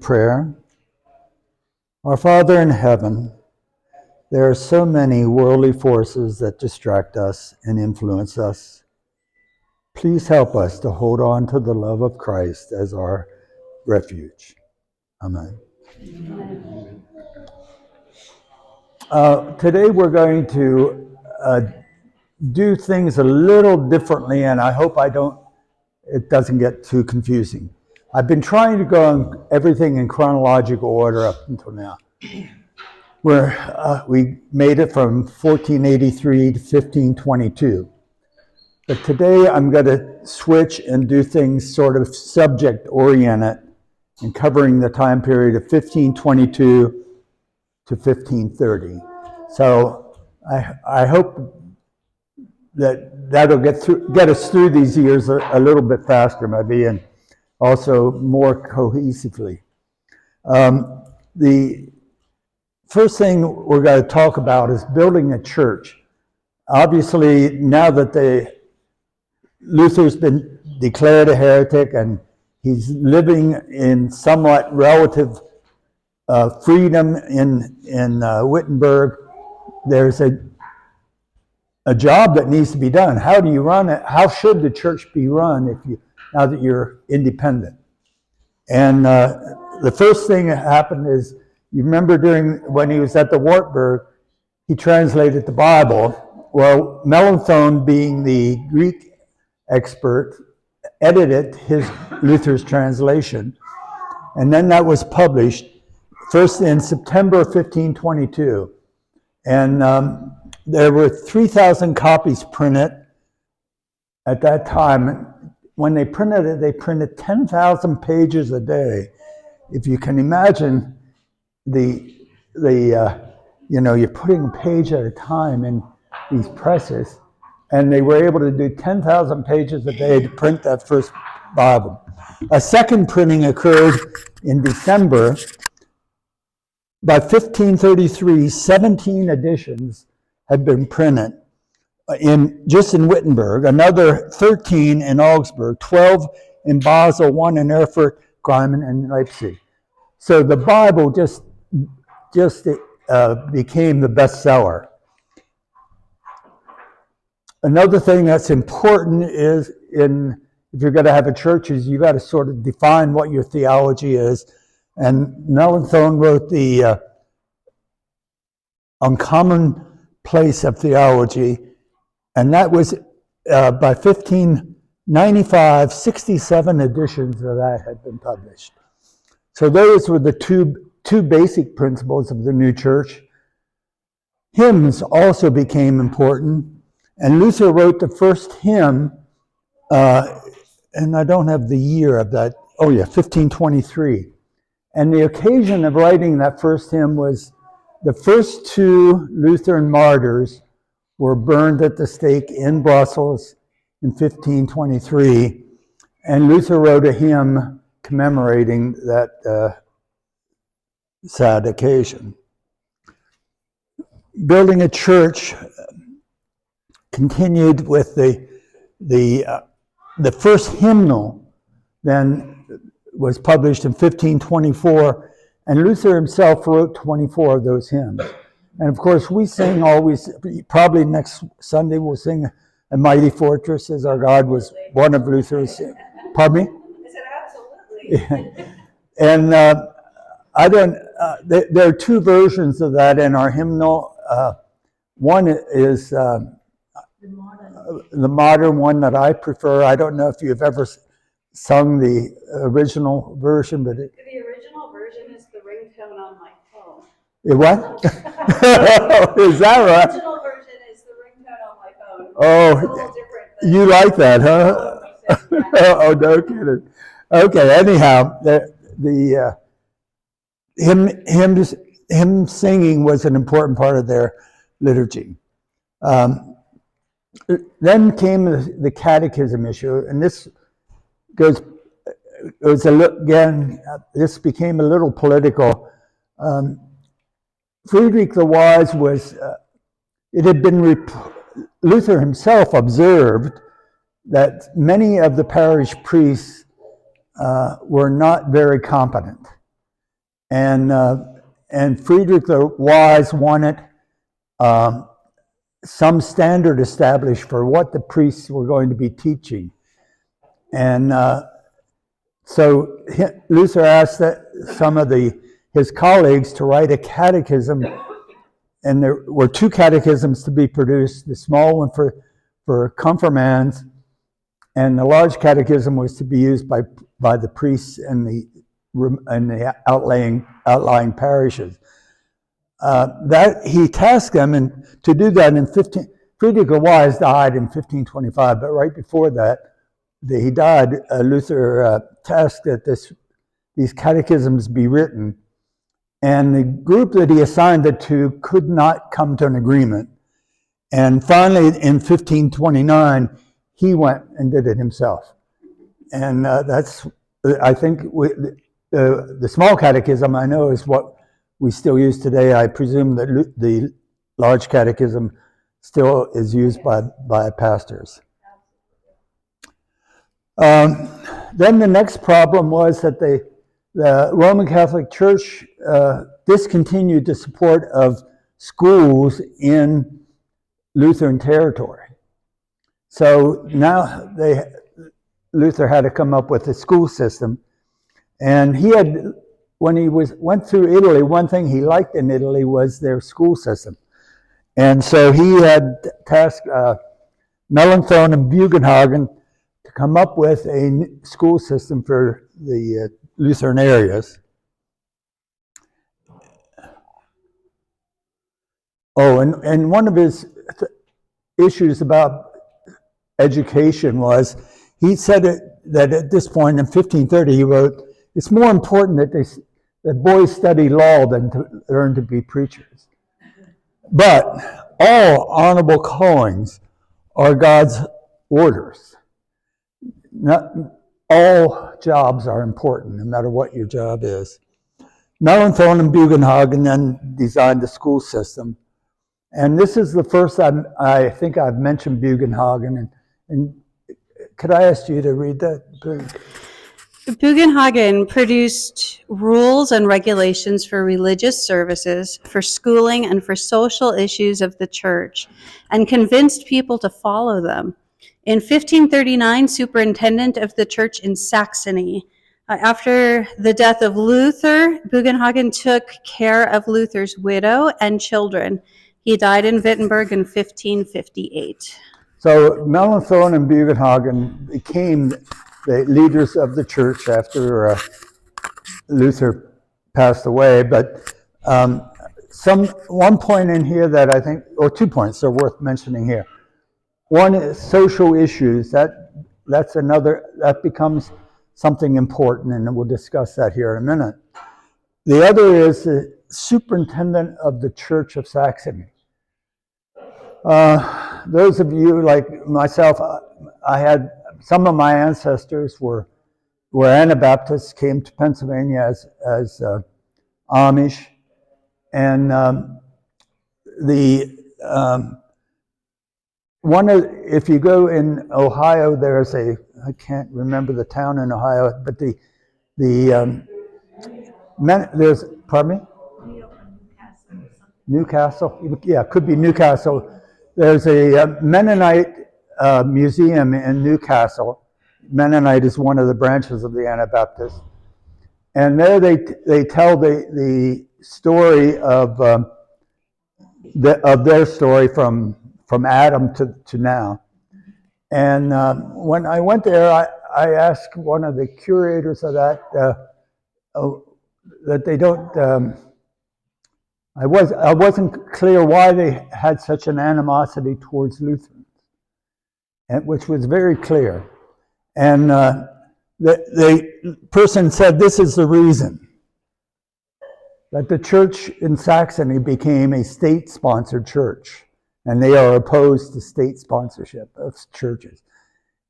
Prayer. Our Father in heaven, there are so many worldly forces that distract us and influence us. Please help us to hold on to the love of Christ as our refuge. Amen. Today we're going to do things a little differently, and I hope it doesn't get too confusing. I've been trying to go on everything in chronological order up until now. We made it from 1483 to 1522. But today I'm going to switch and do things sort of subject-oriented and covering the time period of 1522 to 1530. So I hope that'll get us through these years a little bit faster, maybe, and also more cohesively. The first thing we're going to talk about is building a church. Obviously, now that Luther's been declared a heretic and he's living in somewhat relative freedom in Wittenberg, there's a job that needs to be done. How do you run it? How should the church be run now that you're independent? And the first thing that happened is, you remember when he was at the Wartburg, he translated the Bible. Well, Melanchthon, being the Greek expert, edited Luther's translation, and then that was published first in September 1522. And there were 3,000 copies printed at that time. When they printed it, they printed 10,000 pages a day. If you can imagine you're putting a page at a time in these presses, and they were able to do 10,000 pages a day to print that first Bible. A second printing occurred in December. By 1533, 17 editions had been printed just in Wittenberg, another 13 in Augsburg, 12 in Basel, 1 in Erfurt, Greimen, and Leipzig. So the Bible just became the bestseller. Another thing that's important is if you're going to have a church, is you got to sort of define what your theology is. And Melanchthon wrote the Uncommon Place of Theology, and that was by 1595, 67 editions of that had been published. So those were the two basic principles of the new church. Hymns also became important, and Luther wrote the first hymn, and I don't have the year of that. 1523. And the occasion of writing that first hymn was the first two Lutheran martyrs were burned at the stake in Brussels in 1523, and Luther wrote a hymn commemorating that sad occasion. Building a church continued with the first hymnal, then was published in 1524, and Luther himself wrote 24 of those hymns. And of course, we sing always, probably next Sunday we'll sing A Mighty Fortress as Our God was one of Luther's. Pardon me? I said absolutely. And there are two versions of that in our hymnal. One is the modern one that I prefer. I don't know if you've ever sung the original version, but The original version is the ringtone on my phone. What? Is that right? The original version is the ringtone on my phone. Oh, it's a little different than you like that, huh? Oh, no kidding. Okay, anyhow, the hymn singing was an important part of their liturgy. Then came the catechism issue, and this this became a little political. Friedrich the Wise Luther himself observed that many of the parish priests were not very competent. and Friedrich the Wise wanted some standard established for what the priests were going to be teaching. And so Luther asked some of his colleagues to write a catechism, and there were two catechisms to be produced, the small one for confirmands, and the large catechism was to be used by the priests and the outlying parishes. That he tasked them to do that in Friedrich the Wise died in 1525, but right before that, he died. Luther tasked that these catechisms be written, and the group that he assigned it to could not come to an agreement. And finally, in 1529, he went and did it himself. And that's, I think, the small catechism, I know, is what we still use today. I presume that the large catechism still is used by pastors. Then the next problem was that the Roman Catholic Church discontinued the support of schools in Lutheran territory. So now Luther had to come up with a school system, and when he went through Italy, one thing he liked in Italy was their school system, and so he had tasked Melanchthon and Bugenhagen to come up with a school system for the Lutheran areas. Oh, and one of his issues about education was, he said that at this point in 1530, he wrote, "It's more important that boys study law than to learn to be preachers. But all honorable callings are God's orders. Not all jobs are important, no matter what your job is." Melanchthon and Bugenhagen then designed the school system. And this is the first time I think I've mentioned Bugenhagen. And could I ask you to read that? Bugenhagen produced rules and regulations for religious services, for schooling, and for social issues of the church, and convinced people to follow them. In 1539, superintendent of the church in Saxony. After the death of Luther, Bugenhagen took care of Luther's widow and children. He died in Wittenberg in 1558. So Melanchthon and Bugenhagen became the leaders of the church after Luther passed away. But one point in here that I think, or 2 points are worth mentioning here. One is social issues. That's another, that becomes something important, and we'll discuss that here in a minute. The other is the superintendent of the Church of Saxony. Those of you like myself, I had some of my ancestors were Anabaptists, came to Pennsylvania as Amish, and if you go in Ohio, there's I can't remember the town in Ohio, but there's, pardon me? Newcastle? Yeah, it could be Newcastle. There's a Mennonite museum in Newcastle. Mennonite is one of the branches of the Anabaptists. And there they tell the story of their story from Adam to now. And when I went there, I asked one of the curators of that they don't. I wasn't clear why they had such an animosity towards Lutherans, which was very clear. And the person said, this is the reason that the church in Saxony became a state-sponsored church, and they are opposed to state sponsorship of churches.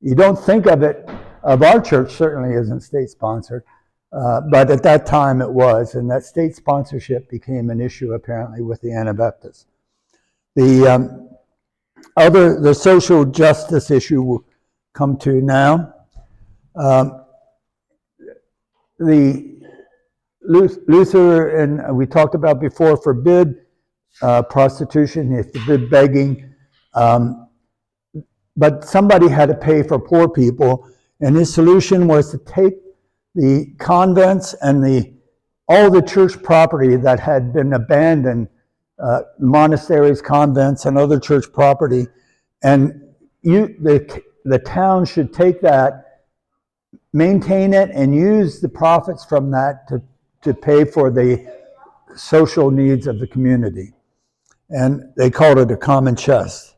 You don't think of it, of our church certainly isn't state-sponsored, but at that time it was, and that state sponsorship became an issue apparently with the Anabaptists. The social justice issue we'll come to now. The Luther, and we talked about before, forbid prostitution, he forbid begging, but somebody had to pay for poor people, and his solution was to take the convents and all the church property that had been abandoned, monasteries, convents, and other church property, and the town should take that, maintain it, and use the profits from that to pay for the social needs of the community. And they called it a common chest.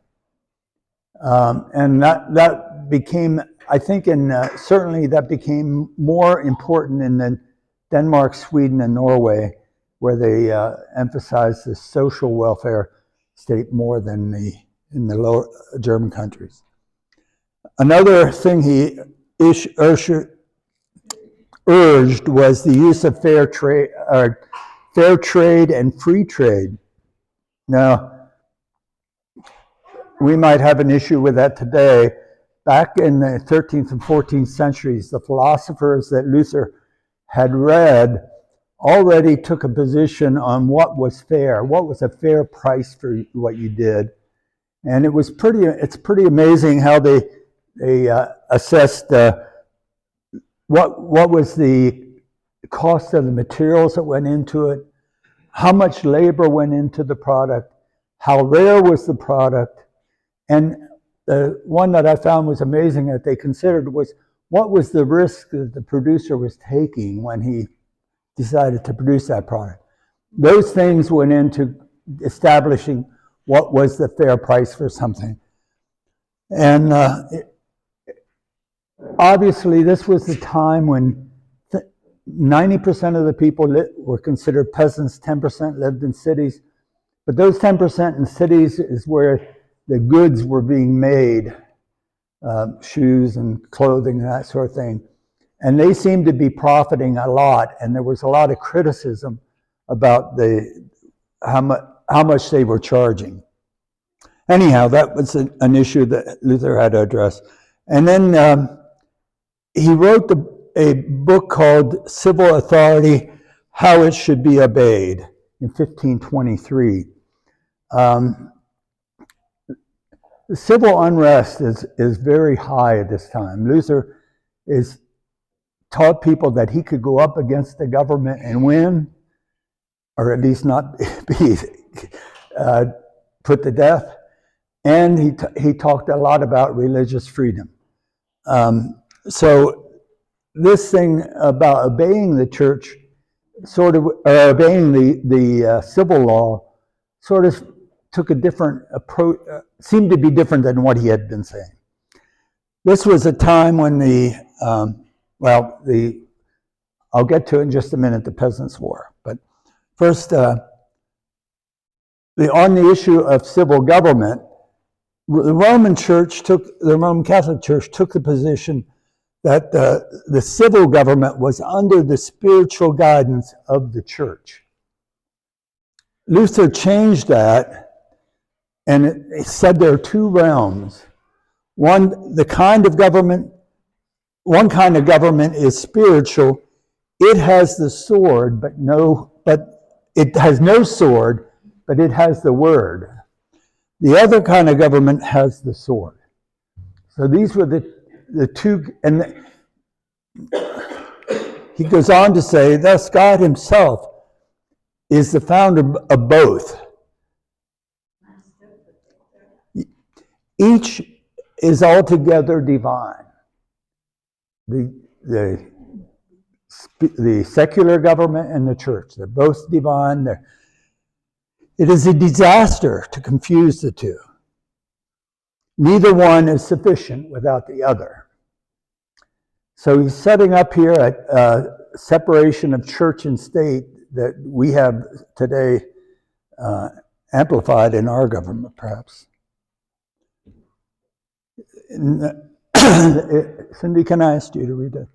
And that became, I think, certainly that became more important in Denmark, Sweden, and Norway, where they emphasized the social welfare state more than in the lower German countries. Another thing he urged was the use of fair trade and free trade. Now, we might have an issue with that today. Back in the 13th and 14th centuries, the philosophers that Luther had read already took a position on what was fair, what was a fair price for what you did. And it's pretty amazing how they assessed what was the cost of the materials that went into it, how much labor went into the product, how rare was the product, and the one that I found was amazing that they considered was what was the risk that the producer was taking when he decided to produce that product. Those things went into establishing what was the fair price for something. And obviously this was the time when 90% of the people were considered peasants, 10% lived in cities. But those 10% in cities is where the goods were being made, shoes and clothing and that sort of thing. And they seemed to be profiting a lot, and there was a lot of criticism about how much they were charging. Anyhow, that was an issue that Luther had to address. And then he wrote a book called Civil Authority, How It Should Be Obeyed, in 1523. The civil unrest is very high at this time. Luther taught people that he could go up against the government and win, or at least not be put to death. And he talked a lot about religious freedom. So this thing about obeying the church, obeying the civil law, sort of took a different approach, seemed to be different than what he had been saying. This was a time when I'll get to it in just a minute, the Peasants' War. But first, on the issue of civil government, the Roman Catholic Church took the position that the civil government was under the spiritual guidance of the church. Luther changed that, and it said there are two realms. One kind of government is spiritual. It has the sword, but it has no sword, but it has the word. The other kind of government has the sword. So these were the two, and he goes on to say, thus God himself is the founder of both. Each is altogether divine. The secular government and the church, they're both divine. It is a disaster to confuse the two. Neither one is sufficient without the other. So he's setting up here a separation of church and state that we have today amplified in our government, perhaps. Cindy, can I ask you to read that?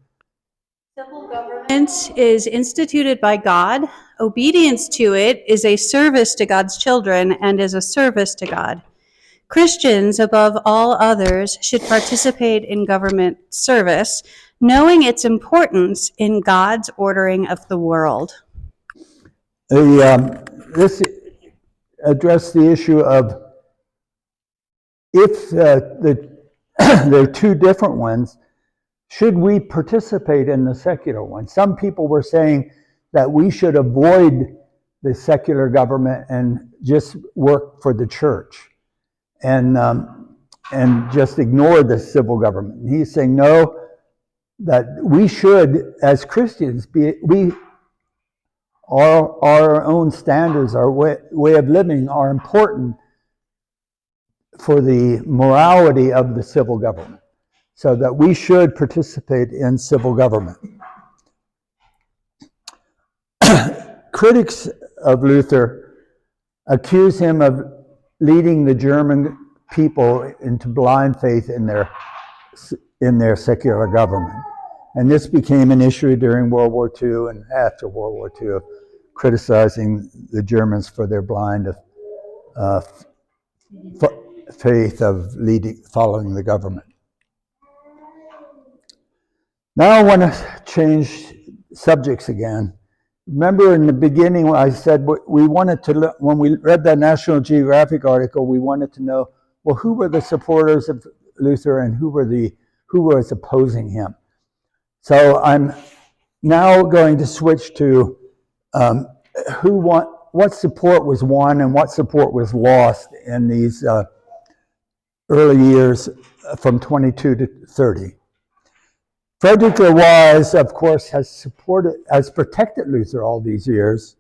Civil government is instituted by God. Obedience to it is a service to God's children and is a service to God. Christians, above all others, should participate in government service, knowing its importance in God's ordering of the world. This addressed the issue of if there are two different ones, should we participate in the secular one? Some people were saying that we should avoid the secular government and just work for the church and just ignore the civil government. And he's saying no, that we should, as Christians, our own standards, our way of living are important for the morality of the civil government, so that we should participate in civil government. Critics of Luther accuse him of leading the German people into blind faith in their secular government. And this became an issue during World War II and after World War II, criticizing the Germans for their blind faith of following the government. Now I want to change subjects again. Remember in the beginning when I said we wanted to look, when we read that National Geographic article, we wanted to know, well, who were the supporters of Luther and who was opposing him? So I'm now going to switch to what support was won and what support was lost in these early years from 22 to 30. Frederick the Wise, of course, has protected Luther all these years,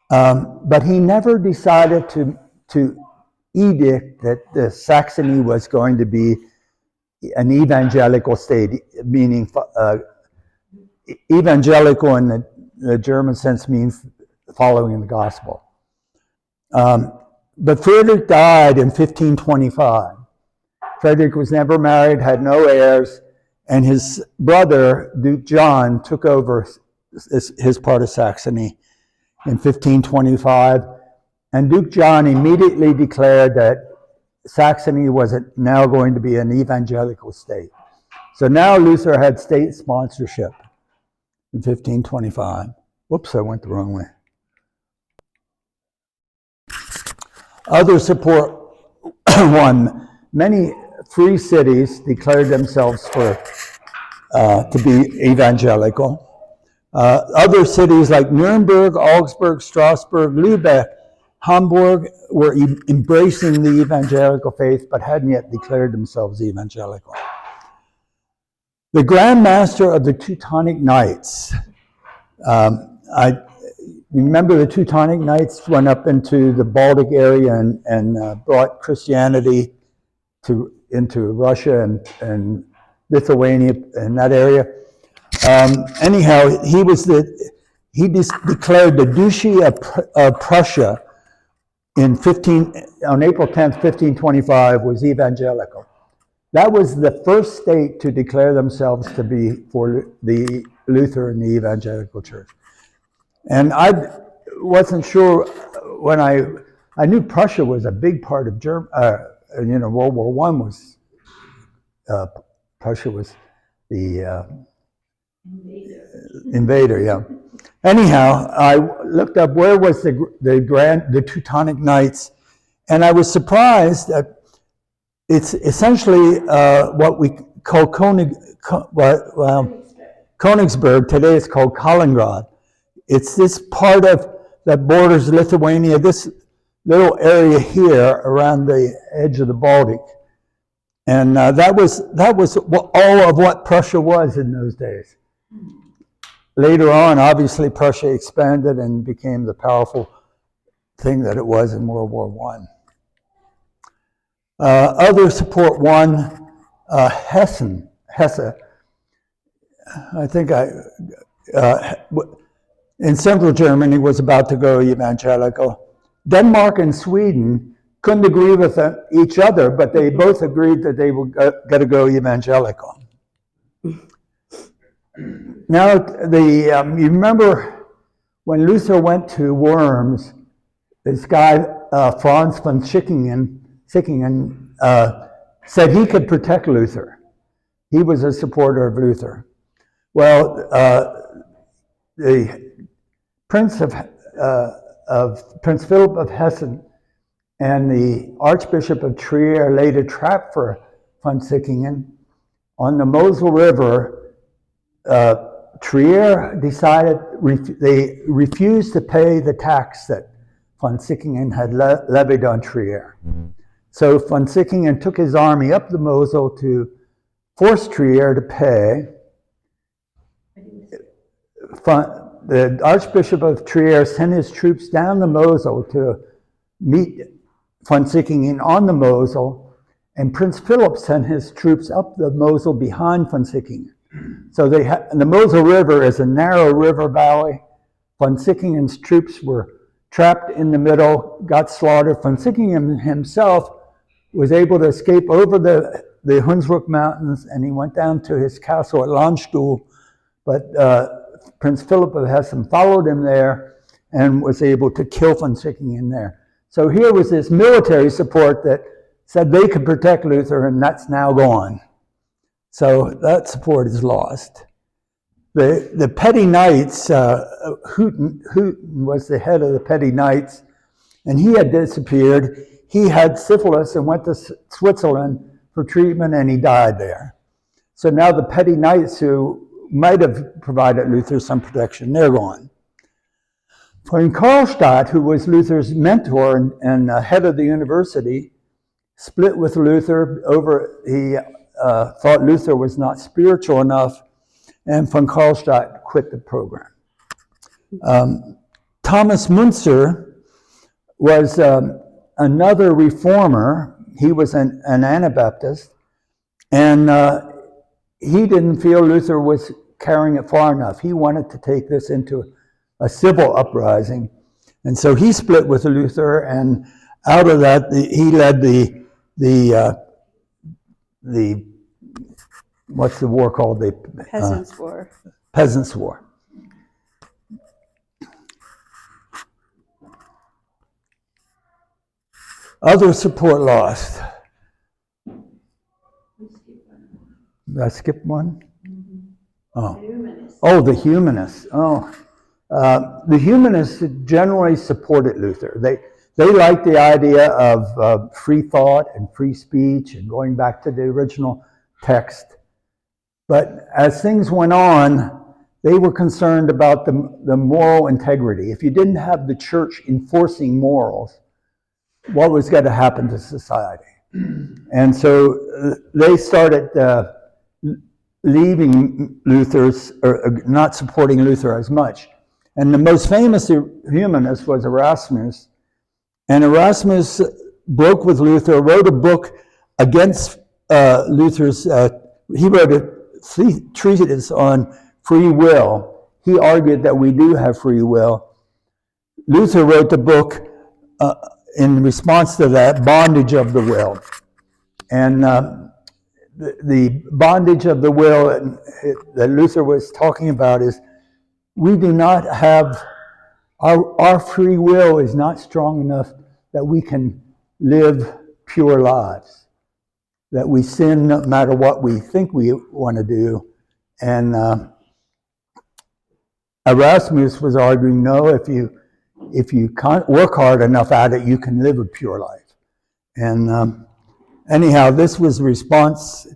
but he never decided to edict that the Saxony was going to be an evangelical state, meaning evangelical in the German sense means following the gospel. But Frederick died in 1525. Frederick was never married, had no heirs, and his brother, Duke John, took over his part of Saxony in 1525. And Duke John immediately declared that Saxony was now going to be an evangelical state. So now Luther had state sponsorship in 1525. Whoops, I went the wrong way. Other support won. Many free cities declared themselves to be evangelical. Other cities like Nuremberg, Augsburg, Strasbourg, Lübeck, Hamburg were embracing the evangelical faith but hadn't yet declared themselves evangelical. The Grand Master of the Teutonic Knights. I remember the Teutonic Knights went up into the Baltic area and brought Christianity into Russia and Lithuania and that area. Anyhow, he declared the Duchy of Prussia on April 10th, 1525, was evangelical. That was the first state to declare themselves to be for the Luther and the evangelical church. And I wasn't sure when I knew Prussia was a big part of World War I was, Prussia was the invader, yeah. Anyhow, I looked up where was the Teutonic Knights, and I was surprised that it's essentially what we call Königsberg. Today it's called Kaliningrad. It's this part of that borders Lithuania, this little area here around the edge of the Baltic. And that was all of what Prussia was in those days. Later on, obviously, Prussia expanded and became the powerful thing that it was in World War I. Other support won Hesse. I think in central Germany was about to go evangelical. Denmark and Sweden couldn't agree with each other, but they both agreed that they were going to go evangelical. Now, you remember when Luther went to Worms, this guy, Franz von Sickingen, said he could protect Luther. He was a supporter of Luther. Well, the Prince Philip of Hessen and the Archbishop of Trier laid a trap for von Sickingen. On the Mosel River, Trier decided they refused to pay the tax that von Sickingen had levied on Trier. So von Sickingen took his army up the Mosel to force Trier to pay. The Archbishop of Trier sent his troops down the Mosel to meet von Sickingen on the Mosel, and Prince Philip sent his troops up the Mosel behind von Sickingen. So the Mosel River is a narrow river valley. Von Sickingen's troops were trapped in the middle, got slaughtered. Von Sickingen himself was able to escape over the Hunsrück Mountains, and he went down to his castle at Landstuhl, but Prince Philip of Hessen followed him there and was able to kill von Sickingen there. So here was this military support that said they could protect Luther, and that's now gone. So that support is lost. The petty knights, Hutten was the head of the petty knights, and he had disappeared. He had syphilis and went to Switzerland for treatment, and he died there. So now the petty knights who might have provided Luther some protection, they're gone. Von Karlstadt, who was Luther's mentor and head of the university, split with Luther over, he thought Luther was not spiritual enough, and von Karlstadt quit the program. Thomas Müntzer was another reformer. He was an Anabaptist, and he didn't feel Luther was carrying it far enough. He wanted to take this into a civil uprising, and so he split with Luther, and out of that he led the what's the war called? The Peasants' War. Peasants' War. Other support lost. Did I skip one? Oh, the humanists. Oh, the humanists generally supported Luther. They liked the idea of free thought and free speech and going back to the original text. But as things went on, they were concerned about the moral integrity. If you didn't have the church enforcing morals, what was going to happen to society? And so they started leaving Luther's, or not supporting Luther as much. And the most famous humanist was Erasmus. And Erasmus broke with Luther, wrote a book against Luther's, he wrote a treatise on free will. He argued that we do have free will. Luther wrote the book in response to that, Bondage of the Will. And the bondage of the will that Luther was talking about is we do not have, our free will is not strong enough that we can live pure lives, that we sin no matter what we think we want to do. And Erasmus was arguing, no, if you can't work hard enough at it, you can live a pure life. And anyhow, this was a response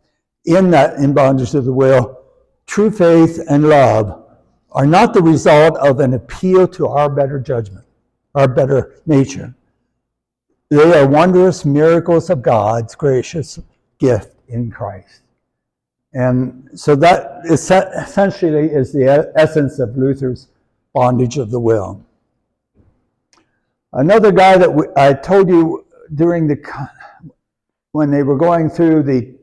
in Bondage of the Will. True faith and love are not the result of an appeal to our better judgment, our better nature. They are wondrous miracles of God's gracious gift in Christ. And so that essentially is the essence of Luther's Bondage of the Will. Another guy that I told you during when they were going through the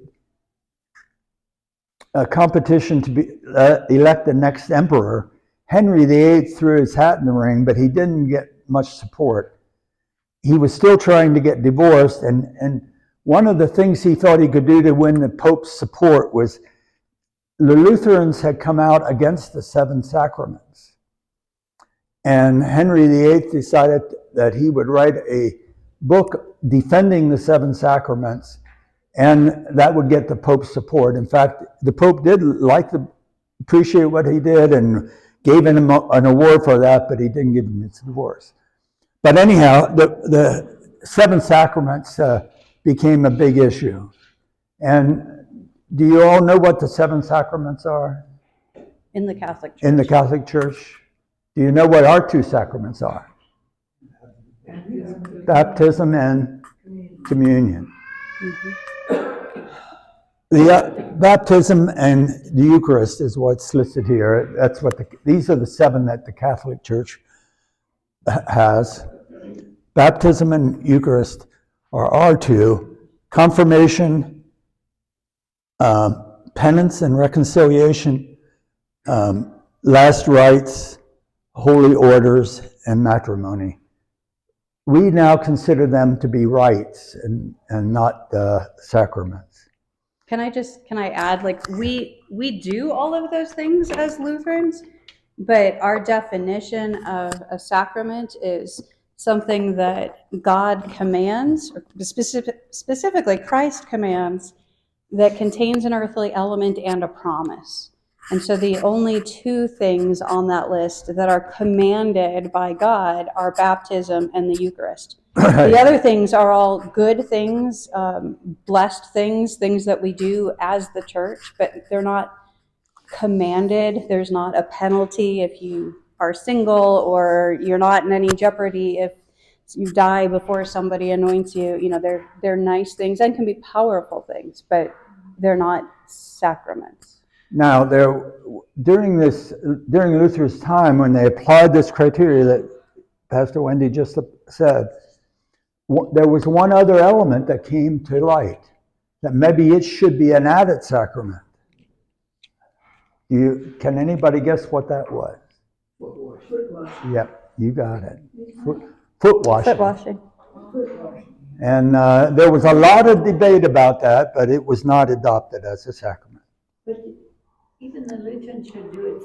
competition to elect the next emperor, Henry VIII threw his hat in the ring, but he didn't get much support. He was still trying to get divorced, and one of the things he thought he could do to win the Pope's support was the Lutherans had come out against the seven sacraments. And Henry VIII decided that he would write a book defending the seven sacraments, and that would get the Pope's support. In fact, the Pope did appreciate what he did and gave him an award for that, but he didn't give him his divorce. But anyhow, the seven sacraments became a big issue. And do you all know what the seven sacraments are In the Catholic Church. in the Catholic Church? Do you know what our two sacraments are? Baptism and communion. The baptism and the Eucharist is what's listed here. That's what these are the seven that the Catholic Church has. Baptism and Eucharist are our two. Confirmation, penance and reconciliation, last rites, holy orders, and matrimony. We now consider them to be rites and not sacraments. Can I add, like, we do all of those things as Lutherans, but our definition of a sacrament is something that God commands, or specifically Christ commands, that contains an earthly element and a promise. And so the only two things on that list that are commanded by God are baptism and the Eucharist. The other things are all good things, blessed things that we do as the church, but they're not commanded. There's not a penalty if you are single, or you're not in any jeopardy if you die before somebody anoints you. You know, they're nice things and can be powerful things, but they're not sacraments. Now, during Luther's time, when they applied this criteria that Pastor Wendy just said, there was one other element that came to light, that maybe it should be an added sacrament. Can anybody guess what that was? Foot washing. Yep, you got it. Foot washing. Foot washing. And there was a lot of debate about that, but it was not adopted as a sacrament. But even the Lutheran should do it.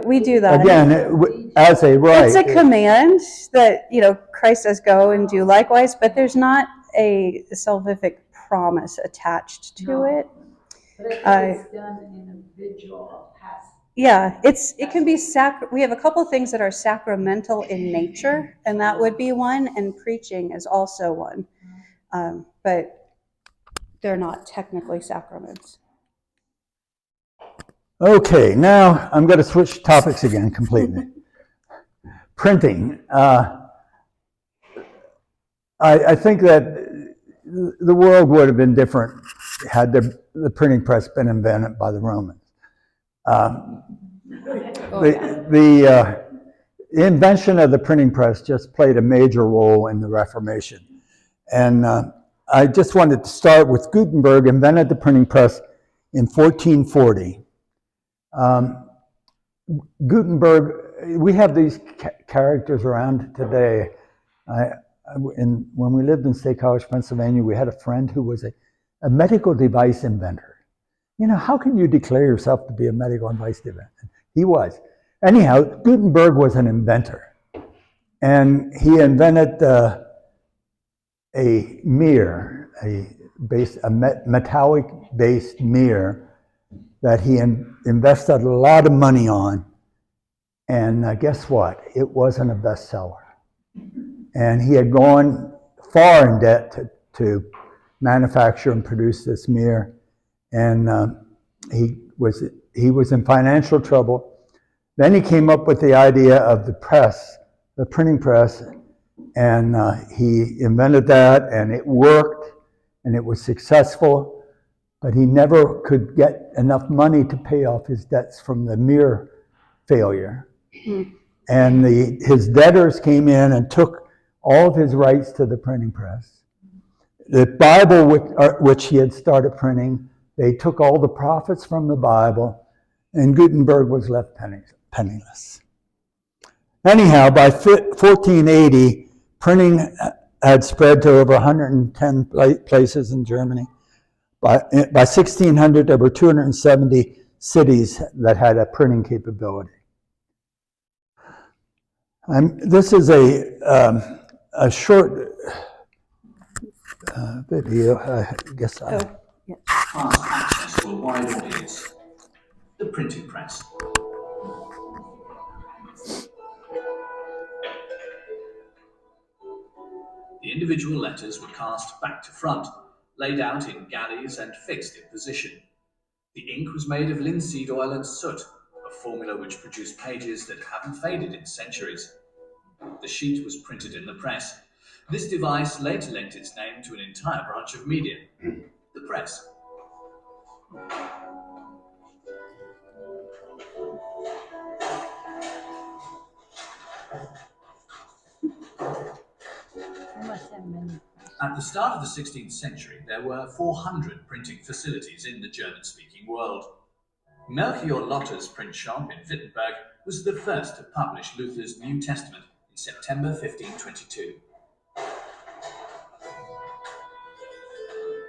We do that. Again, as a right. It's a command that, Christ says go and do likewise, but there's not a salvific promise attached to it. But it's done in a vigil past. Yeah, it can be we have a couple things that are sacramental in nature, and that would be one, and preaching is also one. But they're not technically sacraments. Okay, now I'm going to switch topics again completely. Printing. I think that the world would have been different had the printing press been invented by the Romans. The invention of the printing press just played a major role in the Reformation. And I just wanted to start with Gutenberg invented the printing press in 1440. Gutenberg, we have these characters around today. When we lived in State College, Pennsylvania, we had a friend who was a medical device inventor. How can you declare yourself to be a medical device inventor? He was. Anyhow, Gutenberg was an inventor. And he invented a mirror, a metallic-based mirror that he invested a lot of money on. And guess what? It wasn't a bestseller. And he had gone far in debt to manufacture and produce this mirror. And he was in financial trouble. Then he came up with the idea of the press, the printing press, and he invented that, and it worked, and it was successful. But he never could get enough money to pay off his debts from the mirror failure. And his debtors came in and took all of his rights to the printing press. The Bible, which he had started printing, they took all the profits from the Bible, and Gutenberg was left penniless. Anyhow, by 1480, printing had spread to over 110 places in Germany. By 1600, there were 270 cities that had a printing capability. This is a short video, I guess. Fast access to a wide audience. The printing press. The individual letters were cast back to front, laid out in galleys and fixed in position. The ink was made of linseed oil and soot, a formula which produced pages that haven't faded in centuries. The sheet was printed in the press. This device later lent its name to an entire branch of media, the press. At the start of the 16th century, there were 400 printing facilities in the German-speaking world. Melchior Lotter's print shop in Wittenberg was the first to publish Luther's New Testament in September 1522.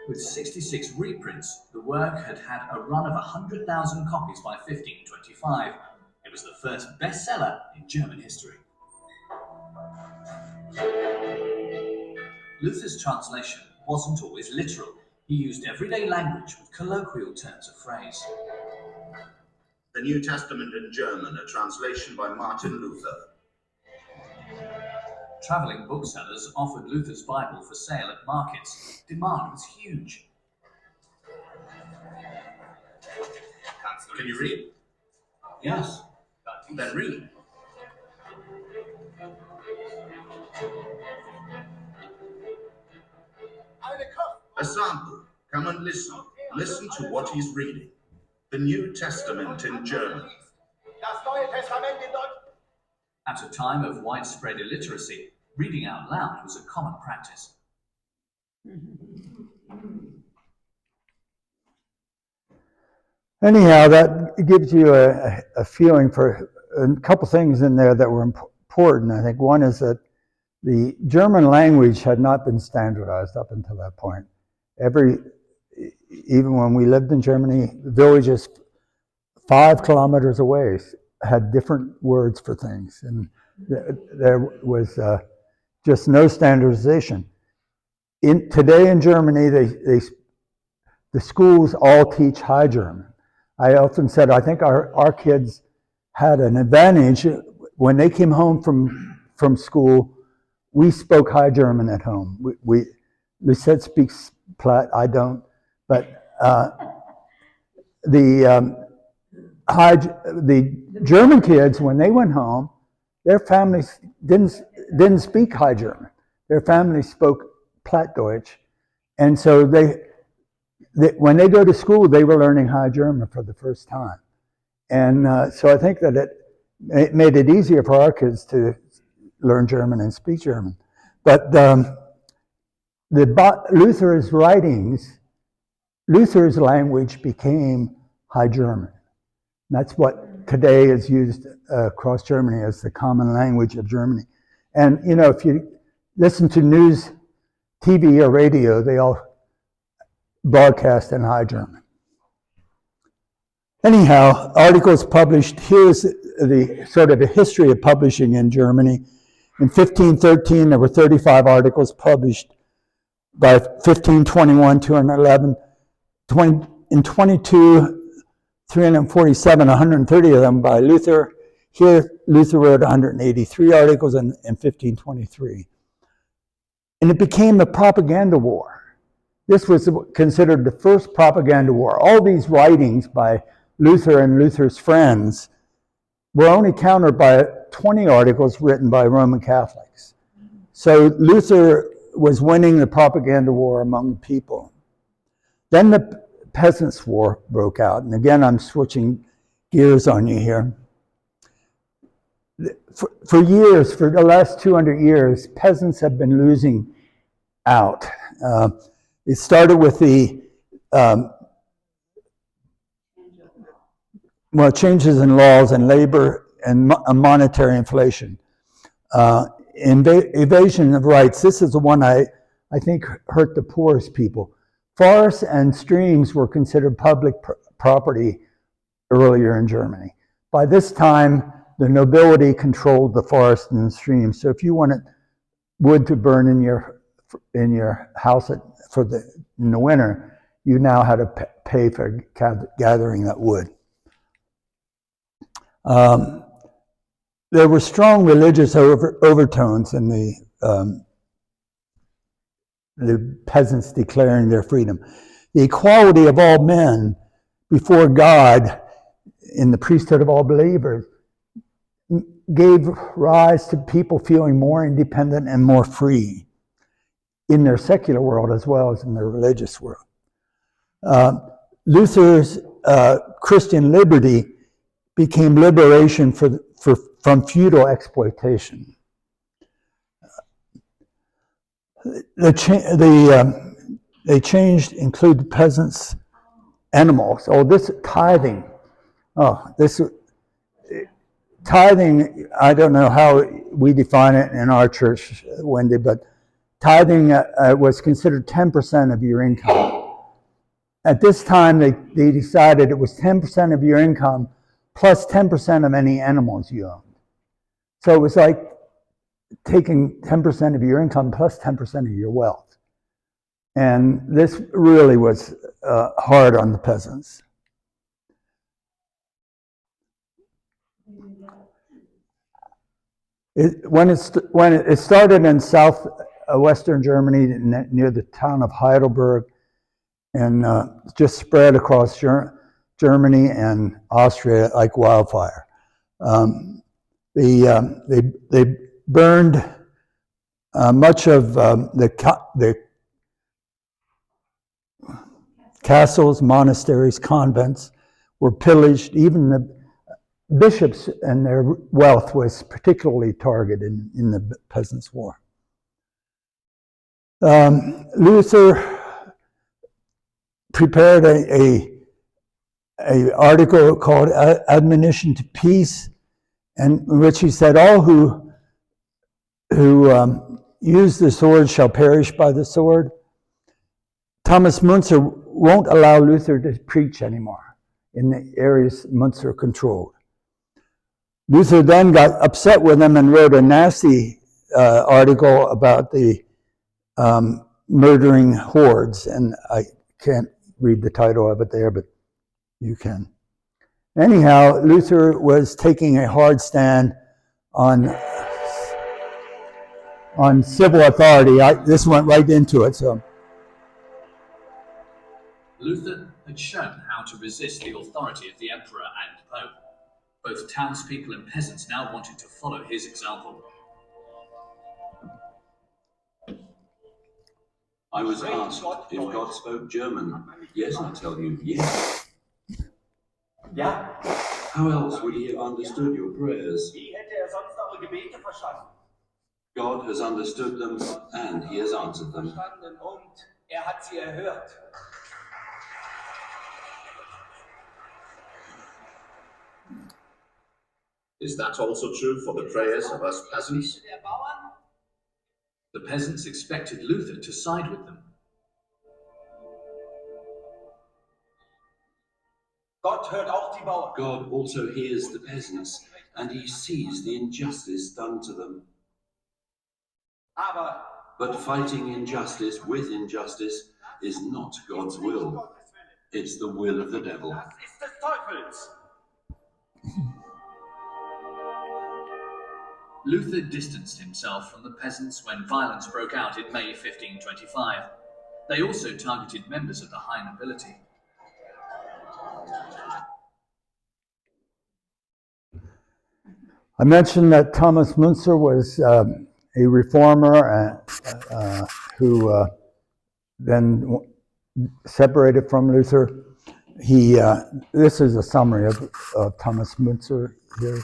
With 66 reprints, the work had had a run of 100,000 copies by 1525. It was the first bestseller in German history. Luther's translation wasn't always literal. He used everyday language with colloquial turns of phrase. The New Testament in German, a translation by Martin Luther. Traveling booksellers offered Luther's Bible for sale at markets. Demand was huge. Can you read? Yes. Then read. A sample. Come and listen. Listen to what he's reading. The New Testament in German. At a time of widespread illiteracy, reading out loud was a common practice. Anyhow, that gives you a feeling for a couple things in there that were important. I think one is that the German language had not been standardized up until that point. Even when we lived in Germany, villages 5 kilometers away had different words for things, and there was just no standardization. Today in Germany, the schools all teach High German. I often said, I think our kids had an advantage. When they came home from school, we spoke High German at home. Lisette speaks Platt, I don't, but the German kids, when they went home, their families didn't speak High German. Their families spoke Plattdeutsch, and so when they go to school, they were learning High German for the first time. And so I think that it made it easier for our kids to learn German and speak German. But Luther's writings, Luther's language became High German. That's what today is used across Germany as the common language of Germany. And, you know, if you listen to news, TV or radio, they all broadcast in High German. Anyhow, articles published, here's the sort of a history of publishing in Germany. In 1513, there were 35 articles published. By 1521, 211. In 22, 347, 130 of them by Luther. Here, Luther wrote 183 articles in 1523. And it became a propaganda war. This was considered the first propaganda war. All these writings by Luther and Luther's friends were only countered by 20 articles written by Roman Catholics. So Luther was winning the propaganda war among the people. Then the Peasants' War broke out. And again, I'm switching gears on you here. For years, for the last 200 years, peasants have been losing out. It started with the changes in laws and labor and monetary inflation. Evasion of rights. This is the one I think hurt the poorest people. Forests and streams were considered public property earlier in Germany. By this time, the nobility controlled the forests and the streams. So if you wanted wood to burn in your house in the winter, you now had to pay for gathering that wood. There were strong religious overtones in the the peasants declaring their freedom. The equality of all men before God in the priesthood of all believers gave rise to people feeling more independent and more free in their secular world as well as in their religious world. Luther's Christian liberty became liberation from feudal exploitation. They changed, included peasants, animals. Oh, this tithing. Tithing, I don't know how we define it in our church, Wendy, but tithing was considered 10% of your income. At this time, they decided it was 10% of your income plus 10% of any animals you owned. So it was like taking 10% of your income plus 10% of your wealth. And this really was hard on the peasants. When it started in southwestern Germany near the town of Heidelberg, and just spread across Germany and Austria like wildfire. They burned much of the castles, monasteries, convents were pillaged. Even the bishops and their wealth was particularly targeted in the Peasants' War. Luther prepared a article called Admonition to Peace, and in which he said, all who use the sword shall perish by the sword. Thomas Müntzer won't allow Luther to preach anymore in the areas Müntzer controlled. Luther then got upset with him and wrote a nasty article about the murdering hordes, and I can't read the title of it there, but you can. Anyhow, Luther was taking a hard stand on civil authority. This went right into it. So Luther had shown how to resist the authority of the emperor and pope. Both townspeople and peasants now wanted to follow his example. I was asked if God spoke German. Yes, I tell you, yes. Ja. How else would he have understood your prayers? Wie hätte sonst eure Gebete verstanden? God has understood them and he has answered them. Verstanden und hat sie erhört. Is that also true for the prayers of us peasants? Der Bauern? The peasants expected Luther to side with them. Gott hört auch die Bauern. God also hears the peasants and he sees the injustice done to them. Aber But fighting injustice with injustice is not God's will. It's the will of the devil. das ist des Teufels. Luther distanced himself from the peasants when violence broke out in May 1525. They also targeted members of the high nobility. I mentioned that Thomas Müntzer was a reformer who then separated from Luther. This is a summary of Thomas Müntzer here.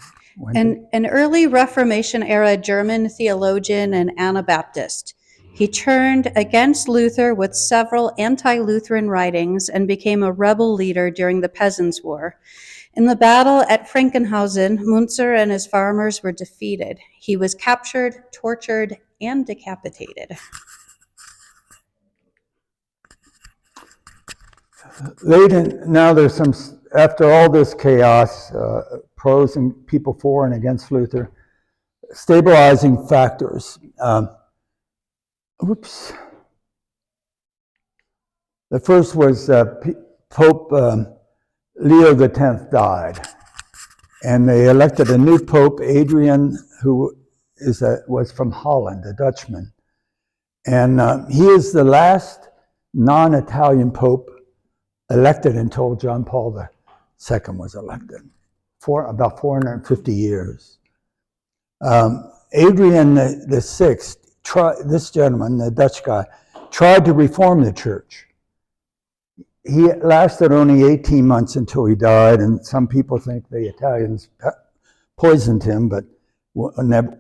An early Reformation-era German theologian and Anabaptist. He turned against Luther with several anti-Lutheran writings and became a rebel leader during the Peasants' War. In the battle at Frankenhausen, Müntzer and his farmers were defeated. He was captured, tortured, and decapitated. Now there's some, after all this chaos, pros and people for and against Luther, stabilizing factors. The first was Pope Leo X died, and they elected a new pope, Adrian, who was from Holland, a Dutchman. And he is the last non-Italian pope elected until John Paul II was elected, for about 450 years. Adrian the Sixth, this gentleman, the Dutch guy, tried to reform the church. He lasted only 18 months until he died, and some people think the Italians poisoned him, but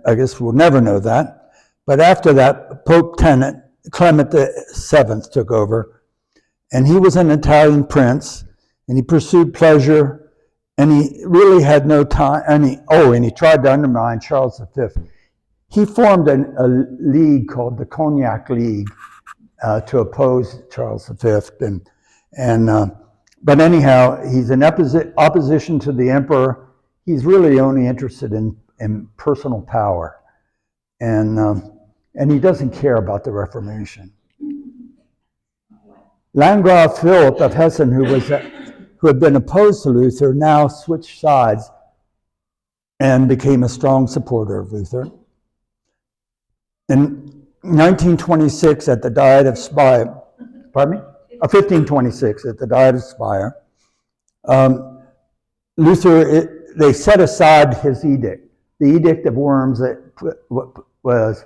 I guess we'll never know that. But after that, Pope Clement VII took over, and he was an Italian prince, and he pursued pleasure, and he really had no time, and he tried to undermine Charles V. He formed a league called the Cognac League to oppose Charles V, but anyhow, he's in opposition to the emperor. He's really only interested in personal power, and he doesn't care about the Reformation. Landgraf Philip of Hessen, who had been opposed to Luther, now switched sides and became a strong supporter of Luther. In 1926, at the Diet of Speyer, 1526, at the Diet of Speyer, Luther, they set aside his edict. The Edict of Worms was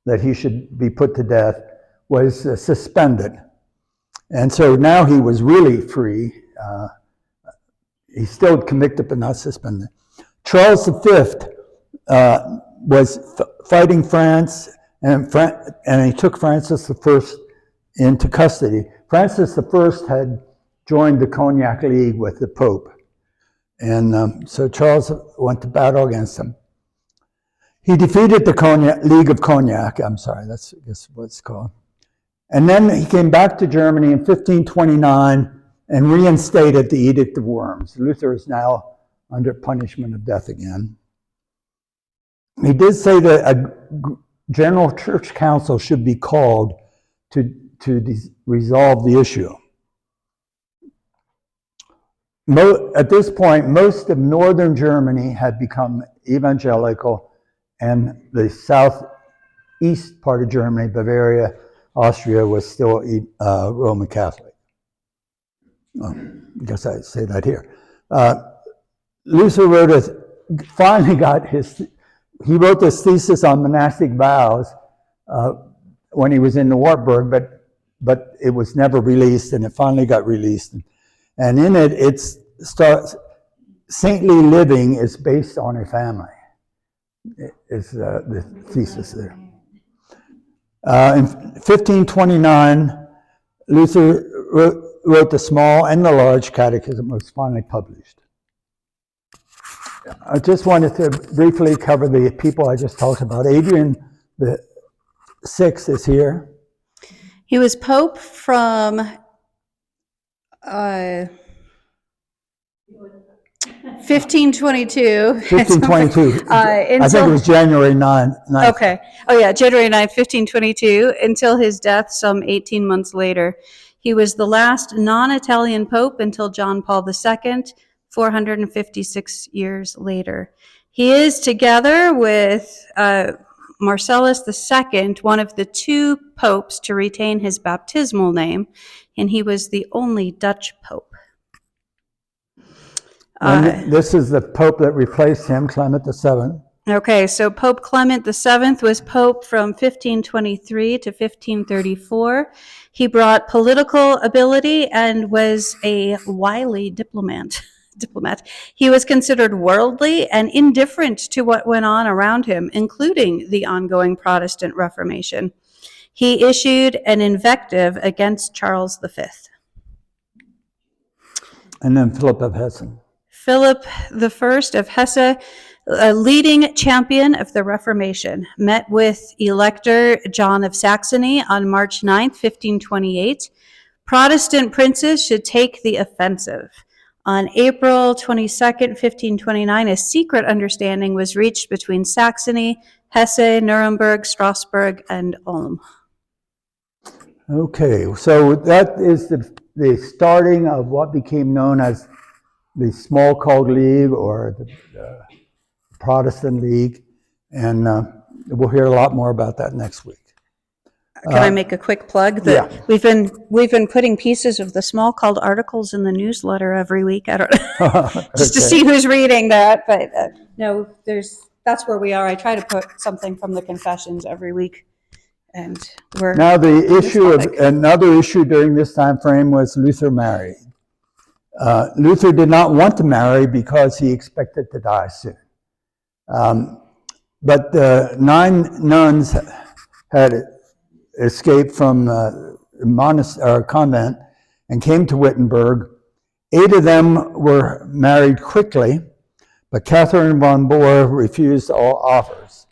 that he should be put to death was suspended. And so now he was really free. He's still convicted but not suspended. Charles V was fighting France, and he took Francis I into custody. Francis I had joined the Cognac League with the Pope, and so Charles went to battle against him. He defeated the League of Cognac, that's I guess what it's called. And then he came back to Germany in 1529 and reinstated the Edict of Worms. Luther is now under punishment of death again. He did say that a general church council should be called to resolve the issue. At this point, most of northern Germany had become evangelical, and the southeast part of Germany, Bavaria, Austria, was still Roman Catholic. I guess I'd say that here. Luther he wrote this thesis on monastic vows when he was in the Wartburg, but it was never released, and it finally got released. And in it, saintly living is based on a family. Is the thesis there. In 1529, Luther wrote the Small and the Large Catechism, was finally published. I just wanted to briefly cover the people I just talked about. Adrian the Sixth is here. He was Pope from 1522. 1522. I think it was January 9th. Okay. Oh yeah, January 9th, 1522, until his death some 18 months later. He was the last non-Italian pope until John Paul II, 456 years later. He is, together with Marcellus II, one of the two popes to retain his baptismal name, and he was the only Dutch pope. This is the pope that replaced him, Clement VII. Okay, so Pope Clement VII was pope from 1523 to 1534. He brought political ability and was a wily diplomat. He was considered worldly and indifferent to what went on around him, including the ongoing Protestant Reformation. He issued an invective against Charles V. And then Philip of Hessen. Philip I of Hesse, a leading champion of the Reformation, met with Elector John of Saxony on March 9, 1528. Protestant princes should take the offensive. On April 22, 1529, a secret understanding was reached between Saxony, Hesse, Nuremberg, Strasbourg, and Ulm. Okay, so that is the starting of what became known as the Smalcald League, or the Protestant League, and we'll hear a lot more about that next week. Can I make a quick plug? yeah. We've been putting pieces of the Small Called articles in the newsletter every week. I don't just to Okay. see who's reading that, but no, that's where we are. I try to put something from the confessions every week, and we're Now, the on this issue of topic. another issue during this time frame was Luther married. Luther did not want to marry because he expected to die soon. But the 9 nuns had escaped from a convent and came to Wittenberg. 8 of them were married quickly, but Catherine von Bora refused all offers.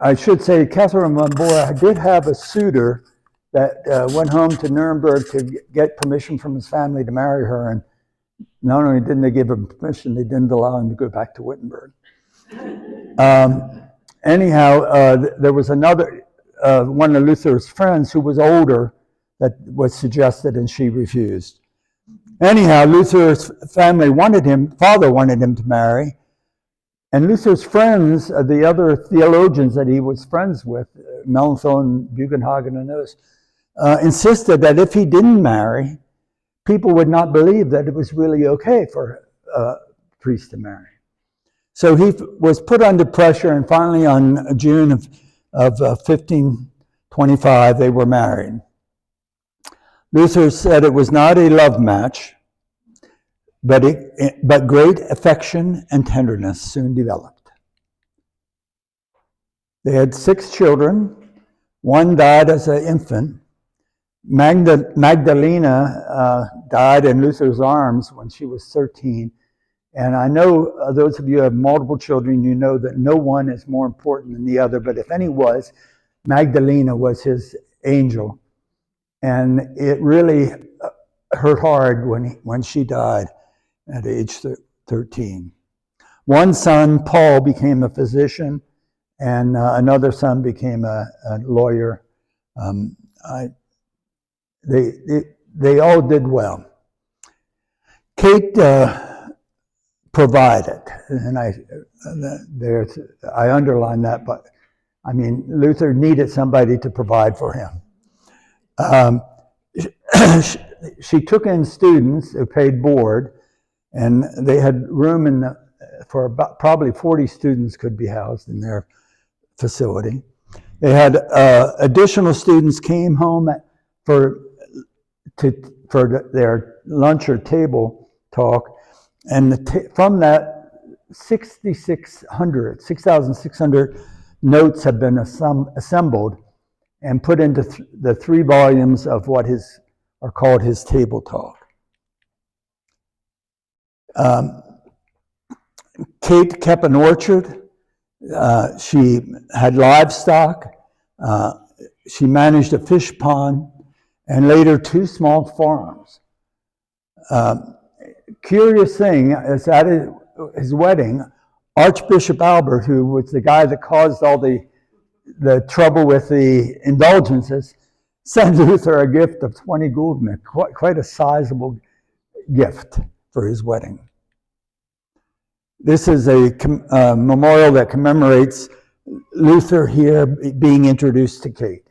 I should say Catherine von Bora did have a suitor that went home to Nuremberg to get permission from his family to marry her, and not only didn't they give him permission, they didn't allow him to go back to Wittenberg. Anyhow, there was another, one of Luther's friends who was older that was suggested, and she refused. Anyhow, Luther's family father wanted him to marry, and Luther's friends, the other theologians that he was friends with, Melanchthon, Bugenhagen, and those, insisted that if he didn't marry, people would not believe that it was really okay for a priest to marry. So he was put under pressure, and finally on June of 1525, they were married. Luther said it was not a love match, but great affection and tenderness soon developed. They had 6 children. 1 died as an infant. Magdalena died in Luther's arms when she was 13. And I know those of you who have multiple children, you know that no one is more important than the other, but if any was, Magdalena was his angel. And it really hurt hard when she died at age 13. 1 son, Paul, became a physician, and another son became a lawyer. They all did well. Kate provided, and I underline that, but I mean, Luther needed somebody to provide for him. She took in students who paid board, and they had room for about probably 40 students could be housed in their facility. They had additional students came home for their lunch or table talk, and from that 6,600 notes have been assembled and put into the 3 volumes of what are called his table talk. Kate kept an orchard. She had livestock. She managed a fish pond, and later 2 small farms. Curious thing is at his wedding, Archbishop Albert, who was the guy that caused all the trouble with the indulgences, sent Luther a gift of 20 gulden, quite a sizable gift for his wedding. This is a memorial that commemorates Luther here being introduced to Kate.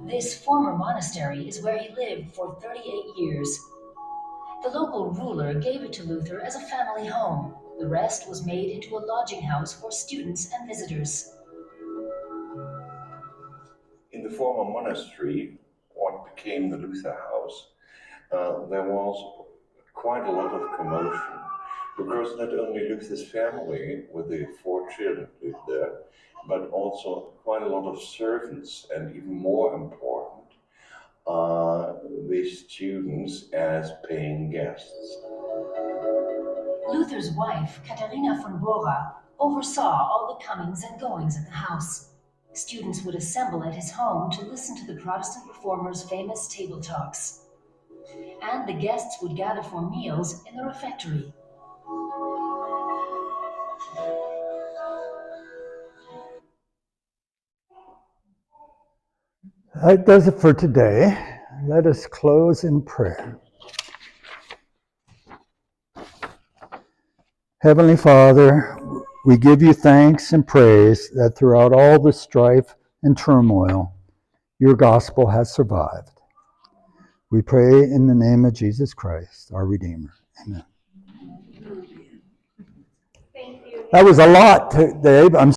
This former monastery is where he lived for 38 years. The local ruler gave it to Luther as a family home. The rest was made into a lodging house for students and visitors. In the former monastery, what became the Luther House, there was quite a lot of commotion, because not only Luther's family with the 4 children lived there, but also quite a lot of servants, and even more important, the students as paying guests. Luther's wife, Katharina von Bora, oversaw all the comings and goings at the house. Students would assemble at his home to listen to the Protestant reformers' famous table talks. And the guests would gather for meals in the refectory. That does it for today. Let us close in prayer. Heavenly Father, we give you thanks and praise that throughout all the strife and turmoil, your gospel has survived. We pray in the name of Jesus Christ, our Redeemer. Amen. That was a lot, Dave. I'm